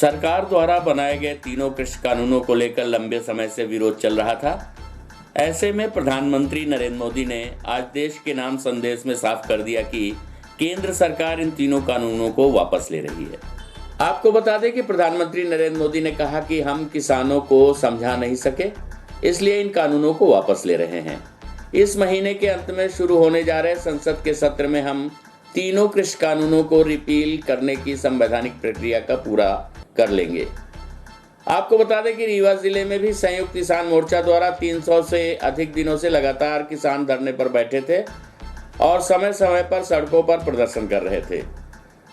सरकार द्वारा बनाए गए तीनों कृषि कानूनों को लेकर लंबे समय से विरोध चल रहा था। ऐसे में प्रधानमंत्री नरेंद्र मोदी ने आज देश के नाम संदेश में साफ कर दिया कि केंद्र सरकार इन तीनों कानूनों को वापस ले रही है। आपको बता दें कि प्रधानमंत्री नरेंद्र मोदी ने कहा कि हम किसानों को समझा नहीं सके, इसलिए इन कानूनों को वापस ले रहे हैं। इस महीने के अंत में शुरू होने जा रहे संसद के सत्र में हम तीनों कृषि कानूनों को रिपील करने की संवैधानिक प्रक्रिया का पूरा कर लेंगे। आपको बता दें कि रीवा जिले में भी संयुक्त किसान मोर्चा द्वारा 300 से अधिक दिनों से लगातार किसान धरने पर बैठे थे और समय समय पर सड़कों पर प्रदर्शन कर रहे थे।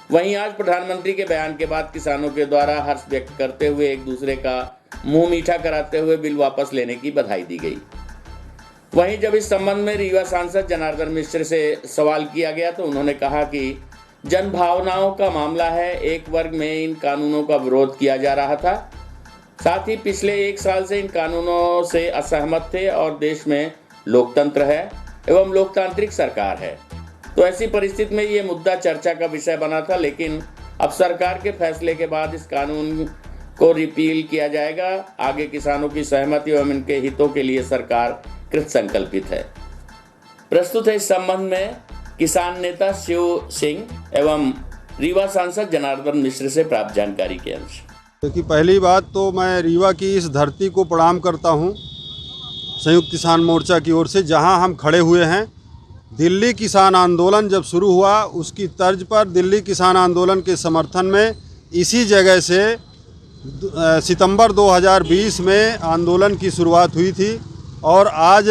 वहीं आज प्रधानमंत्री के बयान के बाद किसानों के द्वारा हर्ष व्यक्त करते हुए एक दूसरे का मुंह मीठा कराते हुए बिल वापस लेने की बधाई दी गई। वहीं जब इस संबंध में रीवा सांसद जनार्दन मिश्र से सवाल किया गया तो उन्होंने कहा कि जन भावनाओं का मामला है, एक वर्ग में इन कानूनों का विरोध किया जा रहा था, साथ ही पिछले 1 साल से इन कानूनों से असहमत थे और देश में लोकतंत्र है एवं लोकतांत्रिक सरकार है। तो ऐसी परिस्थिति में ये मुद्दा चर्चा का विषय बना था, लेकिन अब सरकार के फैसले के बाद इस कानून को रिपील किया जाएगा। आगे किसानों की सहमति एवं इनके हितों के लिए सरकार कृत संकल्पित है। प्रस्तुत है इस संबंध में किसान नेता शिव सिंह एवं रीवा सांसद जनार्दन मिश्र से प्राप्त जानकारी के अंश। देखिए, पहली बात तो मैं रीवा की इस धरती को प्रणाम करता हूं, संयुक्त किसान मोर्चा की ओर से, जहां हम खड़े हुए हैं। दिल्ली किसान आंदोलन जब शुरू हुआ, उसकी तर्ज पर दिल्ली किसान आंदोलन के समर्थन में इसी जगह से सितंबर 2020 में आंदोलन की शुरुआत हुई थी और आज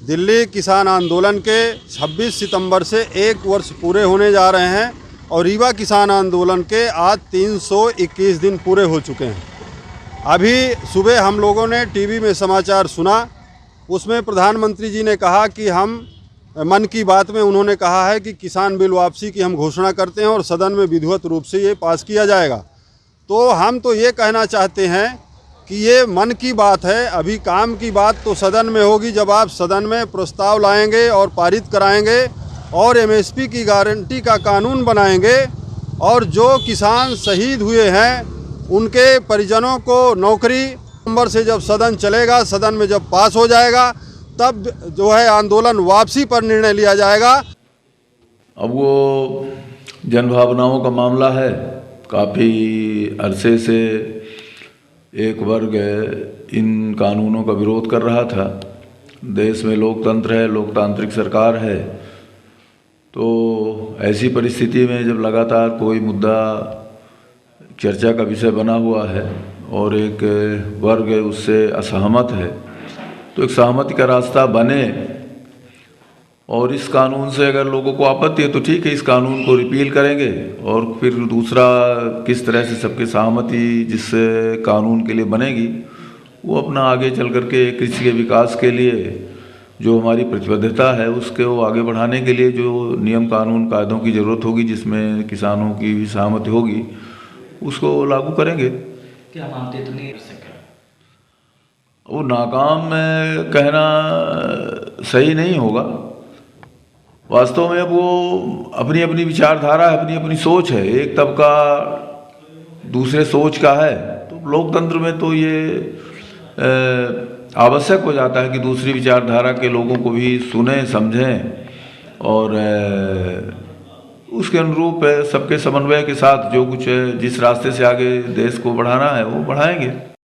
दिल्ली किसान आंदोलन के 26 सितंबर से 1 वर्ष पूरे होने जा रहे हैं और रीवा किसान आंदोलन के आज 321 दिन पूरे हो चुके हैं। अभी सुबह हम लोगों ने टीवी में समाचार सुना, उसमें प्रधानमंत्री जी ने कहा कि हम मन की बात में उन्होंने कहा है कि किसान बिल वापसी की हम घोषणा करते हैं और सदन में विधिवत रूप से ये पास किया जाएगा। तो हम तो ये कहना चाहते हैं कि ये मन की बात है, अभी काम की बात तो सदन में होगी जब आप सदन में प्रस्ताव लाएंगे और पारित कराएंगे और एमएसपी की गारंटी का कानून बनाएंगे और जो किसान शहीद हुए हैं उनके परिजनों को नौकरी नंबर से जब सदन चलेगा, सदन में जब पास हो जाएगा, तब जो है आंदोलन वापसी पर निर्णय लिया जाएगा। अब वो जनभावनाओं का मामला है। काफ़ी अरसे से एक वर्ग इन कानूनों का विरोध कर रहा था। देश में लोकतंत्र है, लोकतांत्रिक सरकार है, तो ऐसी परिस्थिति में जब लगातार कोई मुद्दा चर्चा का विषय बना हुआ है और एक वर्ग उससे असहमत है, तो एक सहमति का रास्ता बने। और इस कानून से अगर लोगों को आपत्ति है तो ठीक है, इस कानून को रिपील करेंगे और फिर दूसरा किस तरह से सबके सहमति जिस कानून के लिए बनेगी वो अपना आगे चल करके कृषि के विकास के लिए जो हमारी प्रतिबद्धता है उसके वो आगे बढ़ाने के लिए जो नियम कानून कायदों की ज़रूरत होगी, जिसमें किसानों की भी सहमति होगी, उसको लागू करेंगे। क्या मानते तो नहीं कर सके? वो नाकाम में कहना सही नहीं होगा। वास्तव में वो अपनी अपनी विचारधारा है, अपनी अपनी सोच है। एक तबका दूसरे सोच का है, तो लोकतंत्र में तो ये आवश्यक हो जाता है कि दूसरी विचारधारा के लोगों को भी सुने, समझें और उसके अनुरूप सबके समन्वय के साथ जो कुछ जिस रास्ते से आगे देश को बढ़ाना है वो बढ़ाएंगे।